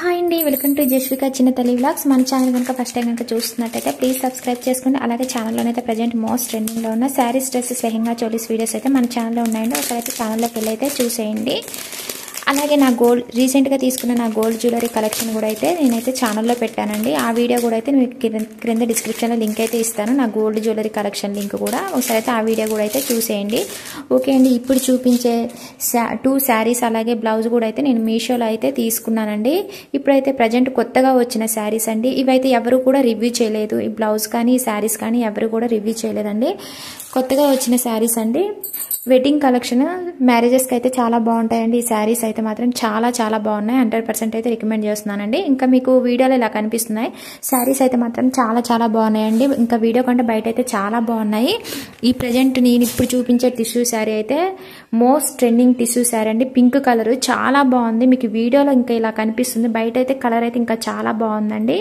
Hi అండి, welcome to Jasvika చిన్న తల్లి వ్లాగ్స్. మన ఛానల్ కనుక ఫస్ట్ టైం కనుక చూస్తున్నట్టయితే ప్లీజ్ సబ్స్క్రైబ్ చేసుకోండి. అలాగే ఛానల్లోనైతే ప్రజెంట్ మోస్ట్ ట్రెండింగ్లో ఉన్న శారీస్, డ్రెస్సెస్, లెహెంగా, చోలీస్ వీడియోస్ అయితే మన ఛానల్లో ఉన్నాయండి. ఒకసారి ఛానల్లోకి వెళ్ళి అయితే చూసేయండి. అలాగే నా రీసెంట్గా తీసుకున్న నా గోల్డ్ జ్యువెలరీ కలెక్షన్ కూడా అయితే నేనైతే ఛానల్లో పెట్టానండి. ఆ వీడియో కూడా అయితే మీకు క్రింద డిస్క్రిప్షన్లో లింక్ అయితే ఇస్తాను. నా గోల్డ్ జ్యువెలరీ కలెక్షన్ లింక్ కూడా ఒకసారి అయితే ఆ వీడియో కూడా అయితే చూసేయండి. ఓకే అండి, ఇప్పుడు చూపించే 2 శారీస్ అలాగే బ్లౌజ్ కూడా అయితే నేను మీషోలో అయితే తీసుకున్నానండి. ఇప్పుడైతే ప్రజెంట్ కొత్తగా వచ్చిన శారీస్ అండి. ఇవైతే ఎవరు కూడా రివ్యూ చేయలేదు. ఈ బ్లౌజ్ కానీ ఈ శారీస్ కానీ ఎవరు కూడా రివ్యూ చేయలేదండి. కొత్తగా వచ్చిన శారీస్ అండి. వెడ్డింగ్ కలెక్షన్, మ్యారేజెస్కి అయితే చాలా బాగుంటాయండి. ఈ శారీస్ అయితే మాత్రం చాలా చాలా బాగున్నాయి. 100% అయితే రికమెండ్ చేస్తున్నానండి. ఇంకా మీకు వీడియోలో ఇలా కనిపిస్తున్నాయి. శారీస్ అయితే మాత్రం చాలా చాలా బాగున్నాయండి. ఇంకా వీడియో కంటే బయట అయితే చాలా బాగున్నాయి. ఈ ప్రజెంట్ నేను ఇప్పుడు చూపించే టిష్యూ శారీ అయితే మోస్ట్ ట్రెండింగ్ టిష్యూ శారీ అండి. పింక్ కలర్ చాలా బాగుంది. మీకు వీడియోలో ఇంకా ఇలా కనిపిస్తుంది, బయట అయితే కలర్ అయితే ఇంకా చాలా బాగుందండి.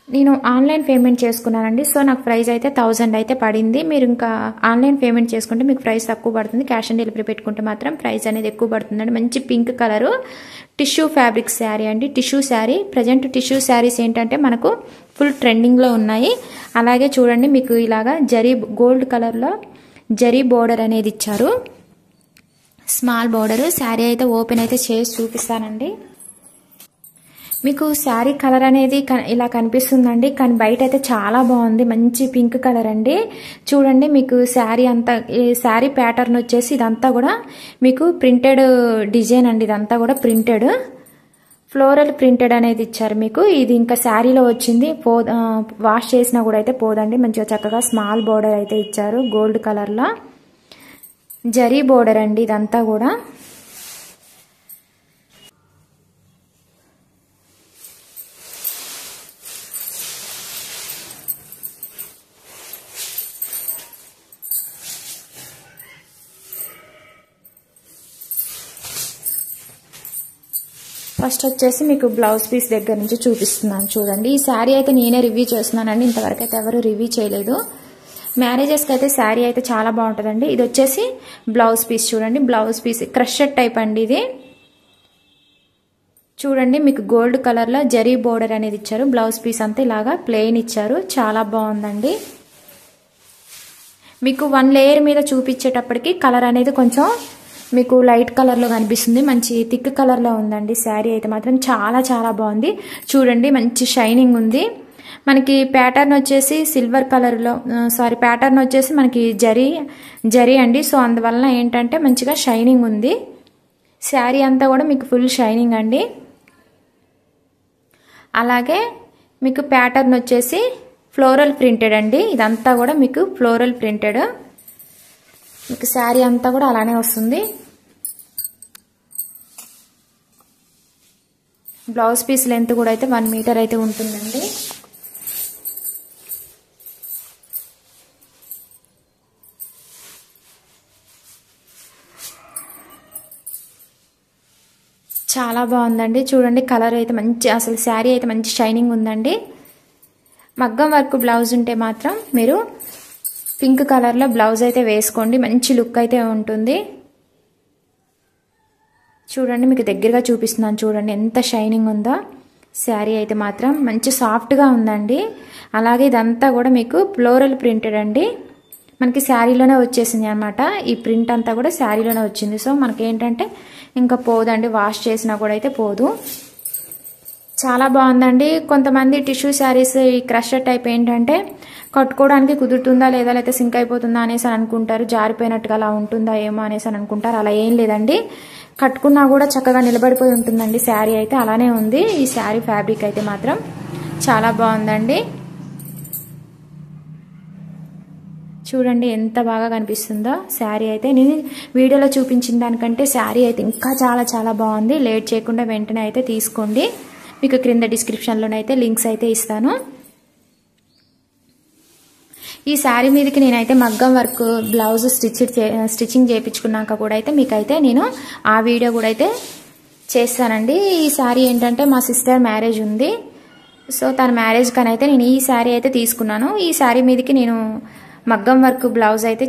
నేను ఆన్లైన్ పేమెంట్ చేసుకున్నానండి. సో నాకు ప్రైస్ అయితే 1000 అయితే పడింది. మీరు ఇంకా ఆన్లైన్ పేమెంట్ చేసుకుంటే మీకు ప్రైస్ తక్కువ పడుతుంది. క్యాష్ ఆన్ డెలివరీ పెట్టుకుంటే మాత్రం ప్రైస్ అనేది ఎక్కువ పడుతుందండి. మంచి pink colour tissue fabric sari అండి. Tissue sari present tissue saris ఏంటంటే మనకు ఫుల్ ట్రెండింగ్లో ఉన్నాయి. అలాగే చూడండి, మీకు ఇలాగా జరీ గోల్డ్ కలర్లో జరీ బోర్డర్ అనేది ఇచ్చారు. Small border. శారీ అయితే ఓపెన్ అయితే చేసి చూపిస్తానండి. మీకు శారీ కలర్ అనేది ఇలా కనిపిస్తుందండి, కానీ బయట అయితే చాలా బాగుంది. మంచి పింక్ కలర్ అండి. చూడండి, మీకు శారీ అంతా శారీ ప్యాటర్న్ వచ్చేసి ఇదంతా కూడా మీకు ప్రింటెడ్ డిజైన్ అండి. ఇదంతా కూడా ప్రింటెడ్ ఫ్లోరల్ ప్రింటెడ్ అనేది ఇచ్చారు మీకు. ఇది ఇంకా శారీలో వచ్చింది. వాష్ చేసినా కూడా అయితే పోదండి. మంచిగా చక్కగా స్మాల్ బోర్డర్ అయితే ఇచ్చారు. గోల్డ్ కలర్లో జరీ బోర్డర్ అండి ఇదంతా కూడా. ఫస్ట్ వచ్చేసి మీకు బ్లౌజ్ పీస్ దగ్గర నుంచి చూపిస్తున్నాను చూడండి. ఈ శారీ అయితే నేనే రివ్యూ చేస్తున్నానండి. ఇంతవరకు అయితే ఎవరు రివ్యూ చేయలేదు. మ్యారేజెస్కి అయితే శారీ అయితే చాలా బాగుంటుందండి. ఇది వచ్చేసి బ్లౌజ్ పీస్ చూడండి. బ్లౌజ్ పీస్ క్రషర్ టైప్ అండి ఇది. చూడండి, మీకు గోల్డ్ కలర్లో జరీ బోర్డర్ అనేది ఇచ్చారు. బ్లౌజ్ పీస్ అంతా ఇలాగా ప్లెయిన్ ఇచ్చారు. చాలా బాగుందండి. మీకు 1 లేయర్ మీద చూపించేటప్పటికి కలర్ అనేది కొంచెం మీకు లైట్ కలర్లో కనిపిస్తుంది. మంచి థిక్ కలర్లో ఉందండి. శారీ అయితే మాత్రం చాలా చాలా బాగుంది. చూడండి, మంచి షైనింగ్ ఉంది. మనకి ప్యాటర్న్ వచ్చేసి సిల్వర్ కలర్లో ప్యాటర్న్ వచ్చేసి మనకి జరీ అండి. సో అందువల్ల ఏంటంటే మంచిగా షైనింగ్ ఉంది. శారీ అంతా కూడా మీకు ఫుల్ షైనింగ్ అండి. అలాగే మీకు ప్యాటర్న్ వచ్చేసి ఫ్లోరల్ ప్రింటెడ్ అండి. ఇదంతా కూడా మీకు ఫ్లోరల్ ప్రింటెడ్. మీకు శారీ అంతా కూడా అలానే వస్తుంది. బ్లౌజ్ పీస్ లెంత్ కూడా అయితే 1 మీటర్ అయితే ఉంటుందండి. చాలా బాగుందండి. చూడండి, కలర్ అయితే మంచి, అసలు శారీ అయితే మంచి షైనింగ్ ఉందండి. మగ్గం వర్క్ బ్లౌజ్ ఉంటే మాత్రం మీరు పింక్ కలర్లో బ్లౌజ్ అయితే వేసుకోండి. మంచి లుక్ అయితే ఉంటుంది. చూడండి, మీకు దగ్గరగా చూపిస్తున్నాను చూడండి ఎంత షైనింగ్ ఉందో. శారీ అయితే మాత్రం మంచి సాఫ్ట్గా ఉందండి. అలాగే ఇదంతా కూడా మీకు ఫ్లోరల్ ప్రింటెడ్ అండి. మనకి శారీలోనే వచ్చేసింది అనమాట. ఈ ప్రింట్ అంతా కూడా శారీలోనే వచ్చింది. సో మనకి ఏంటంటే ఇంకా పోదండి, వాష్ చేసినా కూడా అయితే పోదు. చాలా బాగుందండి. కొంతమంది టిష్యూ శారీస్ ఈ క్రషర్ టైప్ ఏంటంటే కట్టుకోవడానికి కుదురుతుందా లేదా, లేకపోతే సింక్ అయిపోతుందా అనేసి అని అనుకుంటారు. జారిపోయినట్టుగా అలా ఉంటుందా ఏమో అనేసి అని అనుకుంటారు. అలా ఏం లేదండి, కట్టుకున్నా కూడా చక్కగా నిలబడిపోయి ఉంటుందండి. శారీ అయితే అలానే ఉంది. ఈ శారీ ఫ్యాబ్రిక్ అయితే మాత్రం చాలా బాగుందండి. చూడండి ఎంత బాగా కనిపిస్తుందో శారీ అయితే. నేను వీడియోలో చూపించిన దానికంటే శారీ అయితే ఇంకా చాలా చాలా బాగుంది. లేట్ చేయకుండా వెంటనే అయితే తీసుకోండి. మీకు క్రింద డిస్క్రిప్షన్లోనైతే లింక్స్ అయితే ఇస్తాను. ఈ శారీ మీదకి నేనైతే మగ్గం వర్క్ బ్లౌజ్ స్టిచ్చింగ్ చేయించుకున్నాక కూడా అయితే మీకైతే నేను ఆ వీడియో కూడా అయితే చేస్తానండి. ఈ శారీ ఏంటంటే మా సిస్టర్ మ్యారేజ్ ఉంది. సో తన మ్యారేజ్ కనైతే నేను ఈ శారీ అయితే తీసుకున్నాను. ఈ శారీ మీదకి నేను మగ్గం వర్క్ బ్లౌజ్ అయితే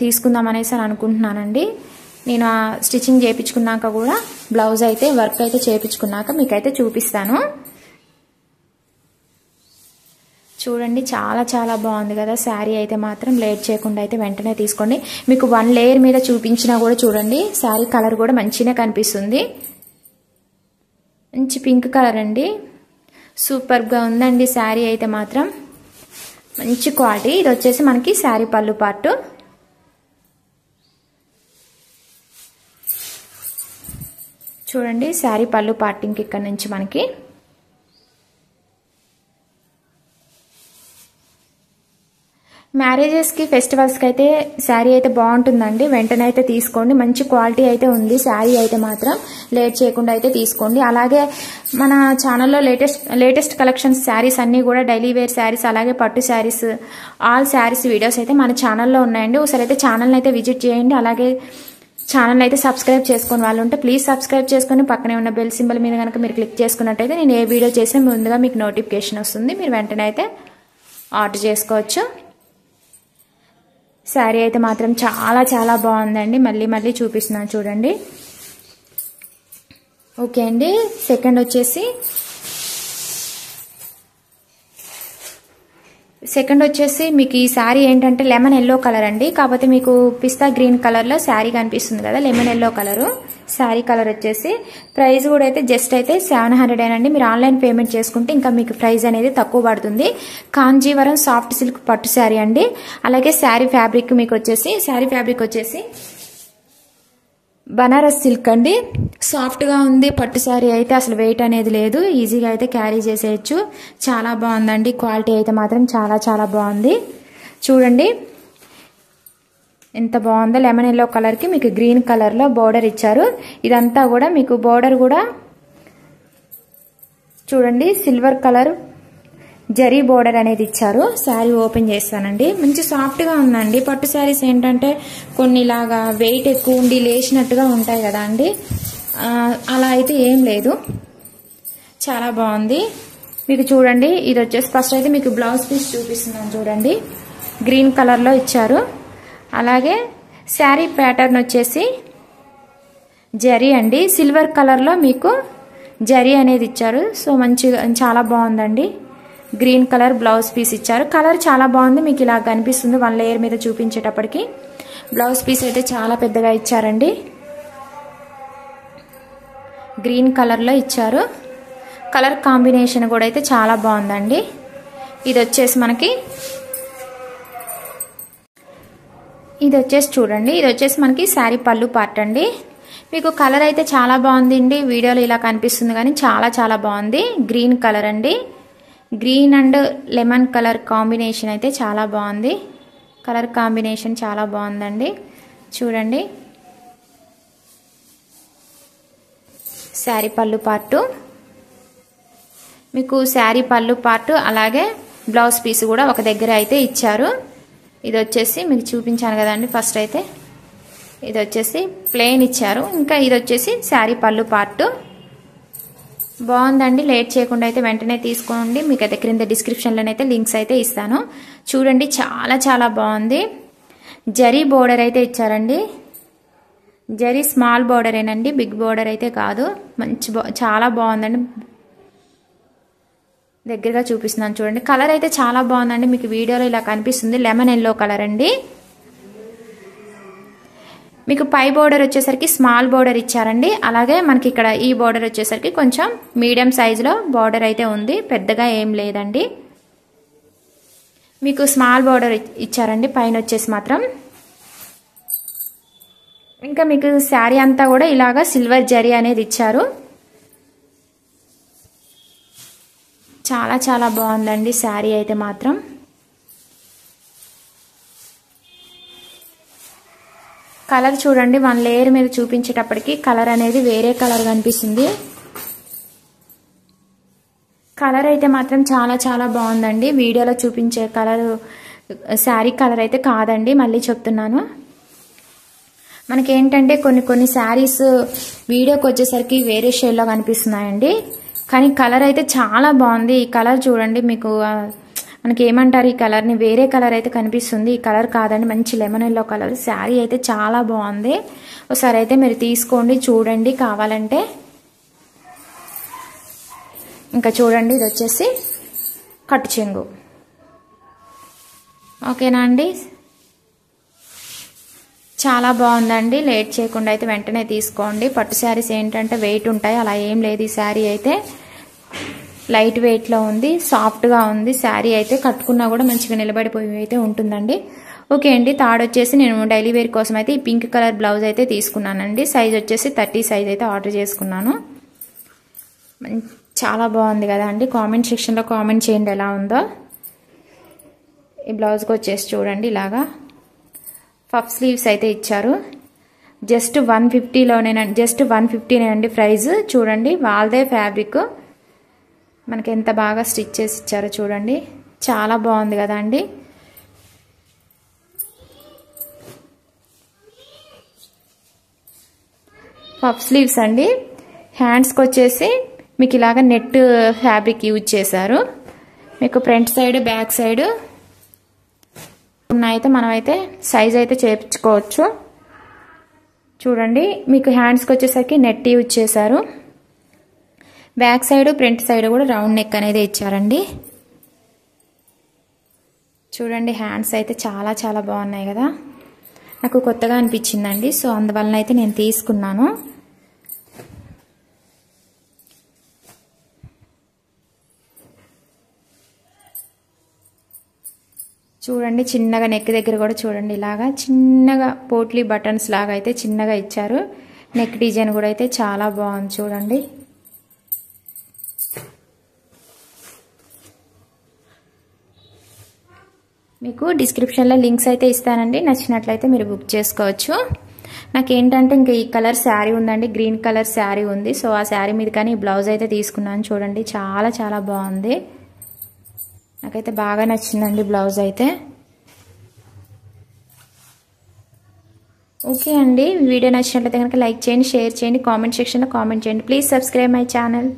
తీసుకుందాం అనేసి అనుకుంటున్నానండి. నేను స్టిచ్చింగ్ చేయించుకున్నాక కూడా బ్లౌజ్ అయితే వర్క్ అయితే చేయించుకున్నాక మీకైతే చూపిస్తాను. చూడండి చాలా చాలా బాగుంది కదా శారీ అయితే మాత్రం. లేట్ చేయకుండా అయితే వెంటనే తీసుకోండి. మీకు 1 లేయర్ మీద చూపించినా కూడా చూడండి శారీ కలర్ కూడా మంచిగా కనిపిస్తుంది. మంచి పింక్ కలర్ అండి. సూపర్గా ఉందండి శారీ అయితే మాత్రం. మంచి క్వాలిటీ. ఇది వచ్చేసి మనకి శారీ పళ్ళు పార్ట్. చూడండి శారీ పళ్ళు పార్ట్ ఇంక ఇక్కడ నుంచి మనకి మ్యారేజెస్కి ఫెస్టివల్స్కి అయితే శారీ అయితే బాగుంటుందండి. వెంటనే అయితే తీసుకోండి. మంచి క్వాలిటీ అయితే ఉంది శారీ అయితే మాత్రం. లేట్ చేయకుండా అయితే తీసుకోండి. అలాగే మన ఛానల్లో లేటెస్ట్ కలెక్షన్స్ శారీస్ అన్నీ కూడా డైలీ వేర్ శారీస్ అలాగే పట్టు శారీస్ ఆల్ శారీస్ వీడియోస్ అయితే మన ఛానల్లో ఉన్నాయండి. ఒకసారి అయితే ఛానల్ని అయితే విజిట్ చేయండి. అలాగే ఛానల్ అయితే సబ్స్క్రైబ్ చేసుకుని వాళ్ళు ఉంటే ప్లీజ్ సబ్స్క్రైబ్ చేసుకుని పక్కనే ఉన్న బెల్ సింబల్ మీద కనుక మీరు క్లిక్ చేసుకున్నట్టయితే నేను ఏ వీడియో చేసినా ముందుగా మీకు నోటిఫికేషన్ వస్తుంది. మీరు వెంటనే అయితే ఆర్డర్ చేసుకోవచ్చు. శారీ అయితే మాత్రం చాలా చాలా బాగుందండి. మళ్ళీ చూపిస్తున్నాను చూడండి. ఓకే అండి. సెకండ్ వచ్చేసి మీకు ఈ శారీ ఏంటంటే లెమన్ ఎల్లో కలర్ అండి. కాకపోతే మీకు పిస్తా గ్రీన్ కలర్లో శారీ కనిపిస్తుంది కదా, lemon yellow colour sari colour వచ్చేసి. ప్రైస్ కూడా అయితే జస్ట్ అయితే 700 అండి. మీరు ఆన్లైన్ పేమెంట్ చేసుకుంటే ఇంకా మీకు ప్రైస్ అనేది తక్కువ పడుతుంది. కాంజీవరం సాఫ్ట్ సిల్క్ పట్టు శారీ అండి. అలాగే శారీ ఫ్యాబ్రిక్ మీకు వచ్చేసి బనారస్ సిల్క్ అండి. సాఫ్ట్గా ఉంది. పట్టు శారీ అయితే అసలు వెయిట్ అనేది లేదు. ఈజీగా అయితే క్యారీ చేసేయచ్చు. చాలా బాగుందండి. క్వాలిటీ అయితే మాత్రం చాలా చాలా బాగుంది. చూడండి ఎంత బాగుందో. లెమన్ ఎల్లో కలర్కి మీకు గ్రీన్ కలర్లో బోర్డర్ ఇచ్చారు. ఇదంతా కూడా మీకు బోర్డర్ కూడా చూడండి సిల్వర్ కలర్ జరీ బోర్డర్ అనేది ఇచ్చారు. శారీ ఓపెన్ చేస్తానండి. మంచి సాఫ్ట్గా ఉందండి. పట్టు శారీస్ ఏంటంటే కొన్ని ఇలాగా వెయిట్ ఎక్కువ ఉండి లేచినట్టుగా ఉంటాయి కదా అండి, అలా అయితే ఏం లేదు. చాలా బాగుంది. మీకు చూడండి ఇది వచ్చేసి ఫస్ట్ అయితే మీకు బ్లౌజ్ పీస్ చూపిస్తున్నాను చూడండి. గ్రీన్ కలర్లో ఇచ్చారు. అలాగే శారీ ప్యాటర్న్ వచ్చేసి జరీ అండి. సిల్వర్ కలర్లో మీకు జరీ అనేది ఇచ్చారు. సో మంచిగా చాలా బాగుందండి. గ్రీన్ కలర్ బ్లౌజ్ పీస్ ఇచ్చారు. కలర్ చాలా బాగుంది. మీకు ఇలా కనిపిస్తుంది 1 లేయర్ మీద చూపించేటప్పటికి. బ్లౌజ్ పీస్ అయితే చాలా పెద్దగా ఇచ్చారండి. గ్రీన్ కలర్లో ఇచ్చారు. కలర్ కాంబినేషన్ కూడా అయితే చాలా బాగుందండి. ఇది వచ్చేసి చూడండి. ఇది వచ్చేసి మనకి శారీ పళ్ళు పార్ట్ అండి. మీకు కలర్ అయితే చాలా బాగుంది అండి. వీడియోలో ఇలా కనిపిస్తుంది కానీ చాలా చాలా బాగుంది. గ్రీన్ కలర్ అండి. Green and lemon colour combination అయితే చాలా బాగుంది. కలర్ కాంబినేషన్ చాలా బాగుందండి. చూడండి శారీ పళ్ళు పార్టు. మీకు శారీ పళ్ళు పార్టు అలాగే బ్లౌజ్ పీస్ కూడా ఒక దగ్గర అయితే ఇచ్చారు. ఇది వచ్చేసి మీకు చూపించాను కదండి ఫస్ట్ అయితే. ఇది వచ్చేసి ప్లెయిన్ ఇచ్చారు. ఇంకా ఇది వచ్చేసి శారీ పళ్ళు పార్టు. బాగుందండి. లేట్ చేయకుండా అయితే వెంటనే తీసుకోండి. మీకు అయితే క్రింద డిస్క్రిప్షన్లోనైతే లింక్స్ అయితే ఇస్తాను. చూడండి చాలా చాలా బాగుంది. జరీ బోర్డర్ అయితే ఇచ్చారండి. జరీ స్మాల్ బోర్డరేనండి, బిగ్ బోర్డర్ అయితే కాదు. చాలా బాగుందండి. దగ్గరగా చూపిస్తున్నాను చూడండి. కలర్ అయితే చాలా బాగుందండి. మీకు వీడియోలో ఇలా కనిపిస్తుంది లెమన్ ఎల్లో కలర్ అండి. మీకు పై బోర్డర్ వచ్చేసరికి స్మాల్ బోర్డర్ ఇచ్చారండి. అలాగే మనకి ఇక్కడ ఈ బోర్డర్ వచ్చేసరికి కొంచెం మీడియం సైజులో బోర్డర్ అయితే ఉంది. పెద్దగా ఏం లేదండి. మీకు స్మాల్ బోర్డర్ ఇచ్చారండి పైన వచ్చేసి మాత్రం. ఇంకా మీకు శారీ అంతా కూడా ఇలాగా సిల్వర్ జరీ అనేది ఇచ్చారు. చాలా చాలా బాగుందండి శారీ అయితే మాత్రం. కలర్ చూడండి 1 లేయర్ మీద చూపించేటప్పటికి కలర్ అనేది వేరే కలర్ కనిపిస్తుంది. కలర్ అయితే మాత్రం చాలా చాలా బాగుందండి. వీడియోలో చూపించే కలర్ శారీ కలర్ అయితే కాదండి, మళ్ళీ చెప్తున్నాను. మనకేంటంటే కొన్ని శారీస్ వీడియోకి వచ్చేసరికి వేరే షేడ్లో కనిపిస్తున్నాయండి. కానీ కలర్ అయితే చాలా బాగుంది. ఈ కలర్ చూడండి మీకు మనకి ఏమంటారు ఈ కలర్ని, వేరే కలర్ అయితే కనిపిస్తుంది, ఈ కలర్ కాదండి, మంచి లెమన్ ఎల్లో కలర్. శారీ అయితే చాలా బాగుంది. ఒకసారి అయితే మీరు తీసుకోండి, చూడండి కావాలంటే. ఇంకా చూడండి, ఇది వచ్చేసి కట్టు చెంగు. ఓకేనా అండి, చాలా బాగుందండి. లేట్ చేయకుండా అయితే వెంటనే తీసుకోండి. పట్టు శారీస్ ఏంటంటే వెయిట్ ఉంటాయి, అలా ఏం లేదు. ఈ శారీ అయితే లైట్ వెయిట్లో ఉంది, సాఫ్ట్గా ఉంది. శారీ అయితే కట్టుకున్నా కూడా మంచిగా నిలబడిపోయి అయితే ఉంటుందండి. ఓకే అండి, థర్డ్ వచ్చేసి నేను డైలీ వేర్ కోసం అయితే ఈ పింక్ కలర్ బ్లౌజ్ అయితే తీసుకున్నానండి. సైజ్ వచ్చేసి 30 సైజ్ అయితే ఆర్డర్ చేసుకున్నాను. చాలా బాగుంది కదా అండి. కామెంట్ సెక్షన్లో కామెంట్ చేయండి ఎలా ఉందో. ఈ బ్లౌజ్కి వచ్చేసి చూడండి, ఇలాగా పఫ్ స్లీవ్స్ అయితే ఇచ్చారు. జస్ట్ 150లోనేనండి, జస్ట్ 150నేనండి ప్రైస్. చూడండి వాళ్ళదే ఫ్యాబ్రిక్, మనకి ఎంత బాగా స్టిచ్ చేసి ఇచ్చారో చూడండి, చాలా బాగుంది కదా అండి. పఫ్ స్లీవ్స్ అండి. హ్యాండ్స్కి వచ్చేసి మీకు ఇలాగ నెట్ ఫ్యాబ్రిక్ యూజ్ చేశారు. మీకు ఫ్రంట్ సైడ్ బ్యాక్ సైడ్ అయితే మనమైతే సైజ్ అయితే చేయించుకోవచ్చు. చూడండి, మీకు హ్యాండ్స్కి వచ్చేసరికి నెట్ యూజ్ చేశారు. బ్యాక్ సైడ్ ఫ్రంట్ సైడ్ కూడా రౌండ్ నెక్ అనేది ఇచ్చారండి. చూడండి, హ్యాండ్స్ అయితే చాలా చాలా బాగున్నాయి కదా, నాకు కొత్తగా అనిపించిందండి. సో అందువలన అయితే నేను తీసుకున్నాను. చూడండి, చిన్నగా నెక్ దగ్గర కూడా చూడండి, ఇలాగా చిన్నగా పోట్లీ బటన్స్ లాగా అయితే చిన్నగా ఇచ్చారు. నెక్ డిజైన్ కూడా అయితే చాలా బాగుంది చూడండి. మీకు డిస్క్రిప్షన్లో లింక్స్ అయితే ఇస్తానండి, నచ్చినట్లయితే మీరు బుక్ చేసుకోవచ్చు. నాకేంటంటే ఇంకా ఈ కలర్ శారీ ఉందండి, గ్రీన్ కలర్ శారీ ఉంది. సో ఆ శారీ మీద కానీ ఈ బ్లౌజ్ అయితే తీసుకున్నాను. చూడండి, చాలా చాలా బాగుంది, నాకైతే బాగా నచ్చిందండి బ్లౌజ్ అయితే. ఓకే అండి, వీడియో నచ్చినట్లయితే కనుక లైక్ చేయండి, షేర్ చేయండి, కామెంట్ సెక్షన్లో కామెంట్ చేయండి. Please subscribe my channel.